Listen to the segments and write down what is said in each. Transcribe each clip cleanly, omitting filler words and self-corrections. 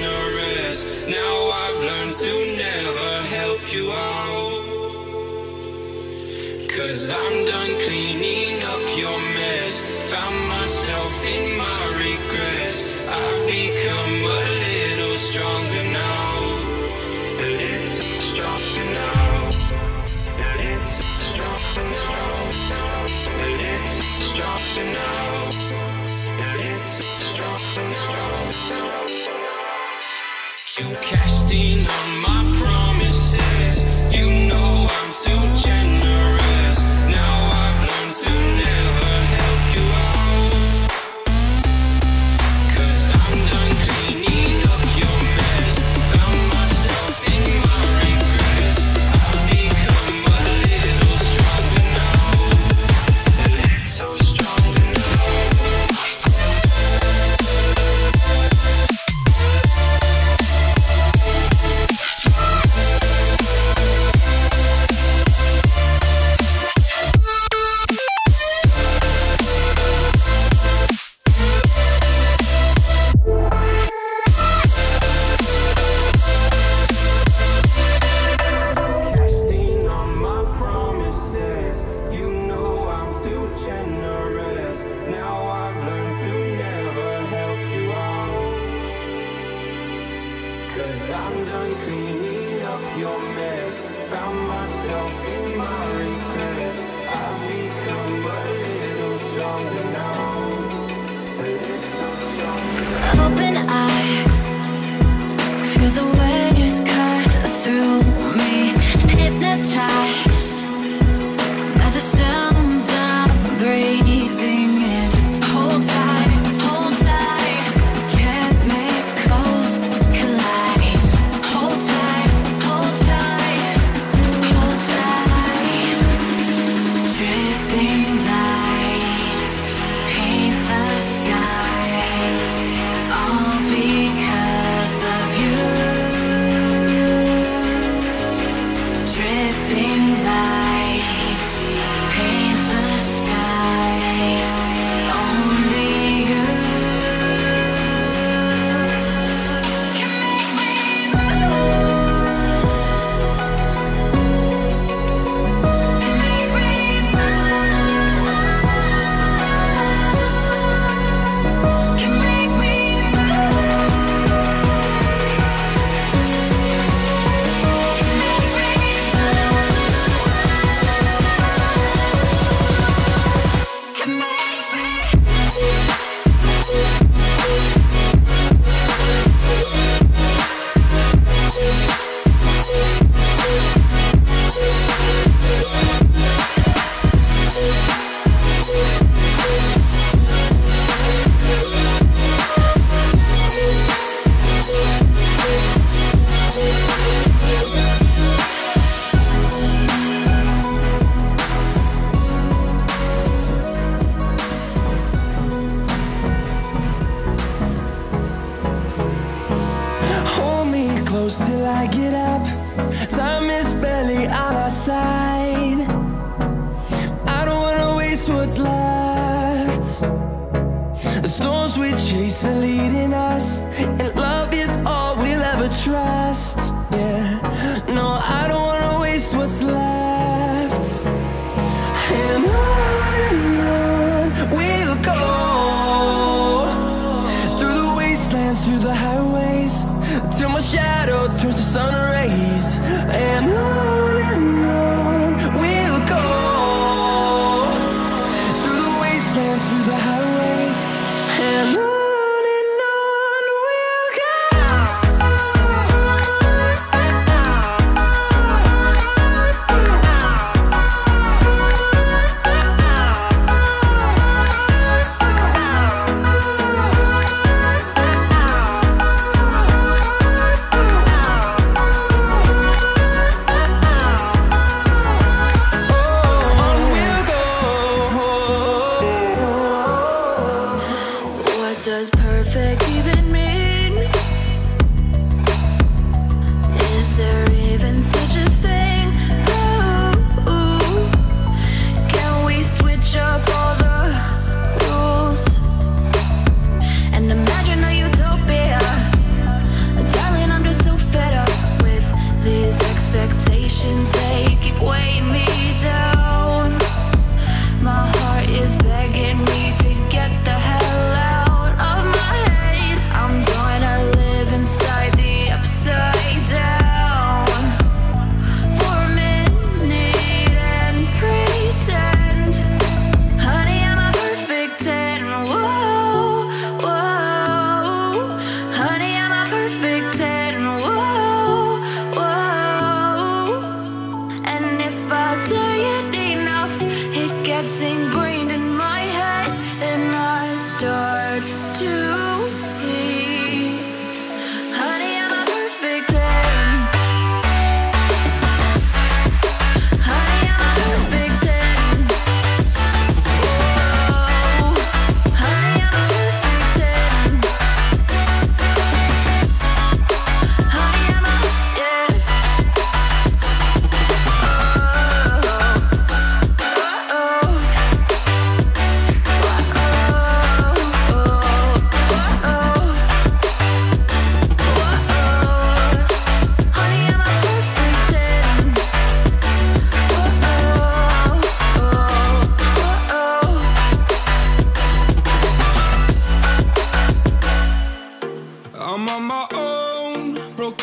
generous. Now I've learned to never help you out, 'cause I'm done cleaning up your mess. Found myself in my regrets. I've become a little stronger now, a little stronger now, a little stronger now, a little stronger now, a little stronger now. You cashed in on my promises. You know I'm too generous. Now I've learned to never help you out, 'cause I'm done cleaning up your mess. Found myself in my regrets. I've become a little stronger now, a little stronger now. I'm done cleaning up your mess. Found myself in my regrets. I've become a little stronger now, a little stronger now. Open eye, feel the waves cut through me. Hypnotized by the sounds I'm breathing in. Hold tight, hold tight. Chemicals collide. Hold tight, hold tight, hold tight. Dripping lights paint the skies, all because of you. Dripping lights paint the skies, only you can make me move, can make me move, can make me Hold me close till I get up. Time is barely on our side. I don't wanna waste what's left. The storms we chase are leading us, and love is all we'll ever trust. Yeah, no, I don't wanna waste what's left. And on we'll go, through the wastelands, through the highways, till my shadow turns to sun rays. And on we'll go, through the wastelands, through the highways, and on we'll go.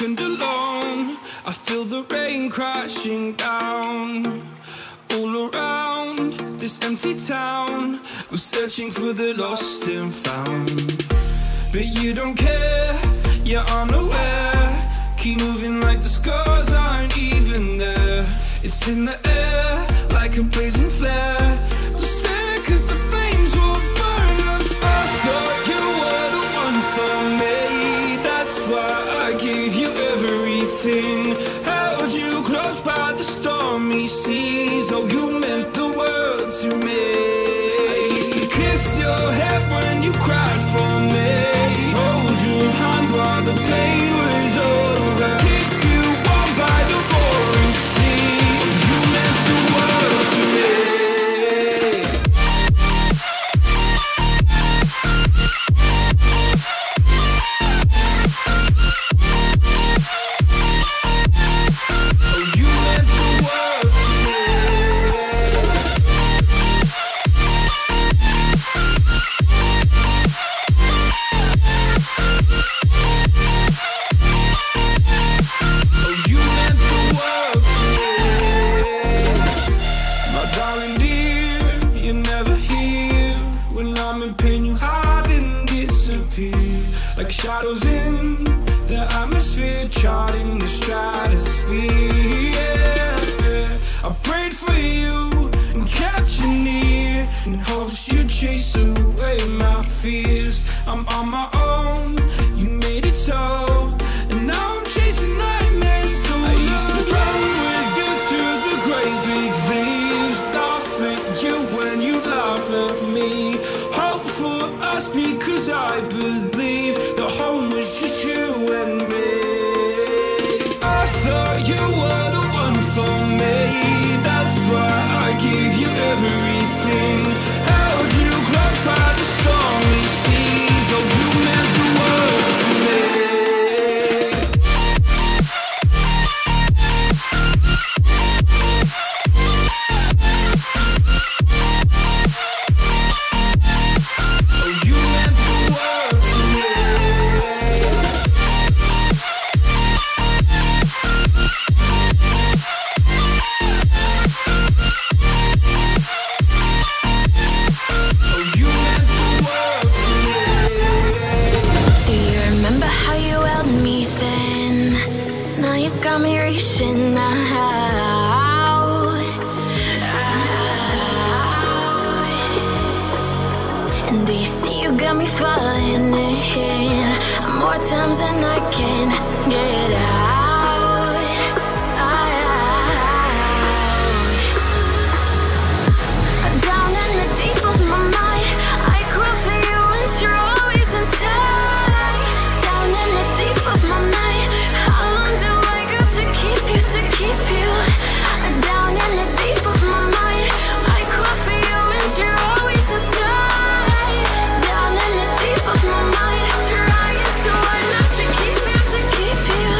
second alone. I feel the rain crashing down all around this empty town. I'm searching for the lost and found, but you don't care, you're unaware. Keep moving like the scars aren't even there. It's in the air like a blazing flare. Don't stare cause the flames will burn us. I thought you were the one for me. That's why I gave you everything. Held you close by the stormy seas. Oh, you meant the world to me. I used to kiss your head when you cried for me. Hold your hand while the pain was over. Keep you warm by the roaring sea. You meant the world to me. Oh, you meant the world to me. Oh, you meant the world to me. My darling dear, you're never here. When I'm in pain, you hide and disappear. Like shadows in the atmosphere, charting the stratosphere. Yeah. I prayed for you and kept you near, in hopes you'd chase away my fears. I'm on my own, you made it so, and now I'm chasing nightmares through. I used to run with you through the great big leaves, laugh at you when you laugh at me. Hope for us because I believe the home was just you and me. I thought you were the one for me. That's why I gave you everything. Held you close by the stormy seas. Oh, you meant the world to me. Oh, you meant the world to me. Oh, you meant the world to me. Do you remember how you held me then? Now you got me reaching out. And do you see you got me falling in more times than I can get out? Down in the deep of my mind, I cry for you and you're always inside. Down in the deep of my mind, how long do I got to keep you, to keep you? Down in the deep of my mind, I cry for you and you're always inside. Down in the deep of my mind, trying so hard not to keep you, to keep you.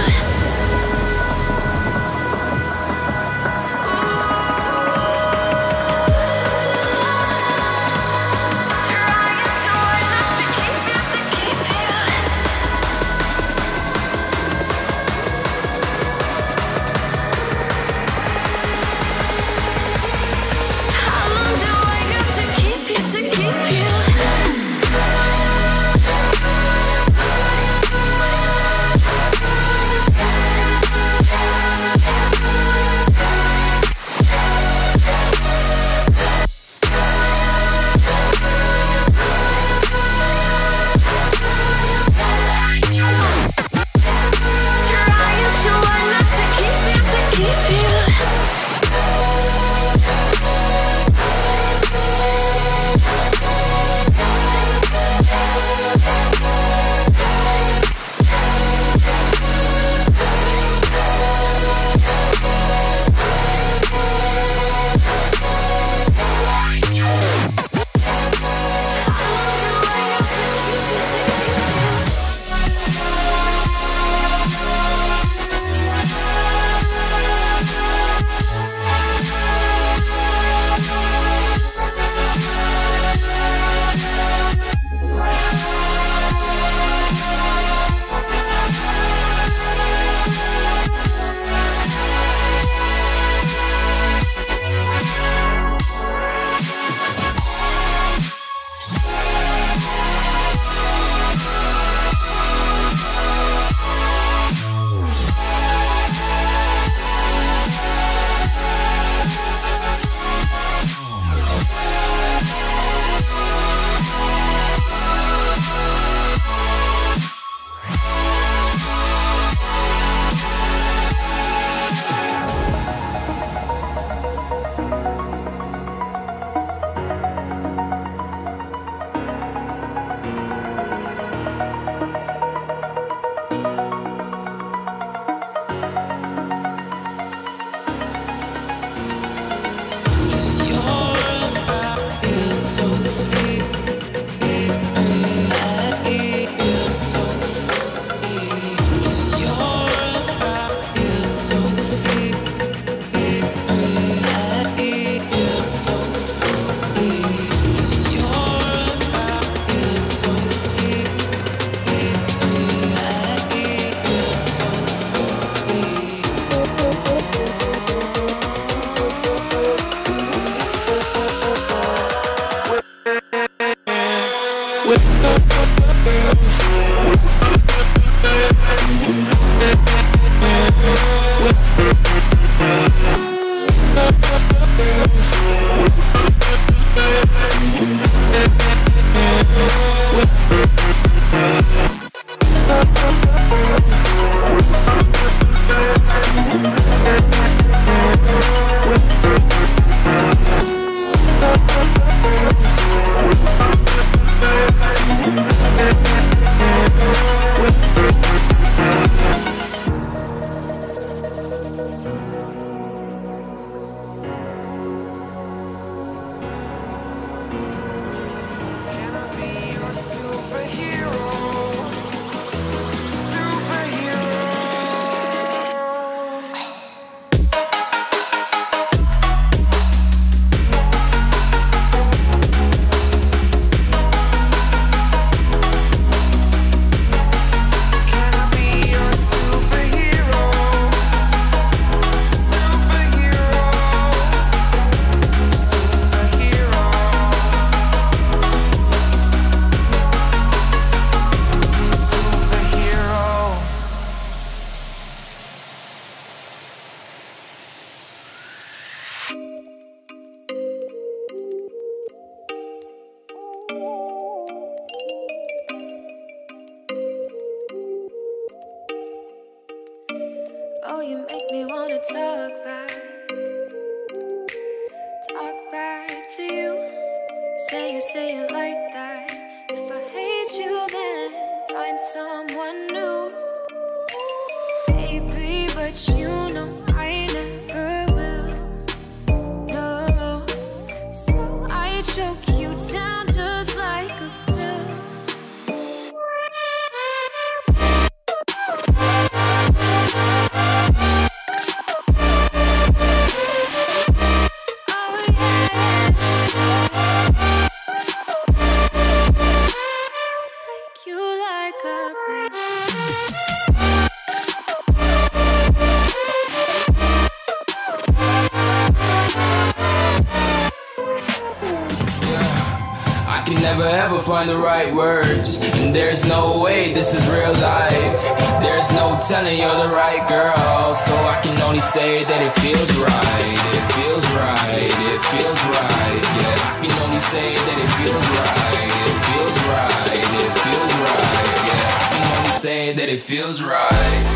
Oh, you make me wanna talk back to you. Say it like that. If I hate you, then find someone new. Baby, but you know I never will. No, so I choke you down just like a pill. Never ever find the right words, and there's no way this is real life. There's no telling you're the right girl, so I can only say that it feels right. It feels right, it feels right. Yeah, I can only say that it feels right. It feels right, it feels right. Yeah, I can only say that it feels right.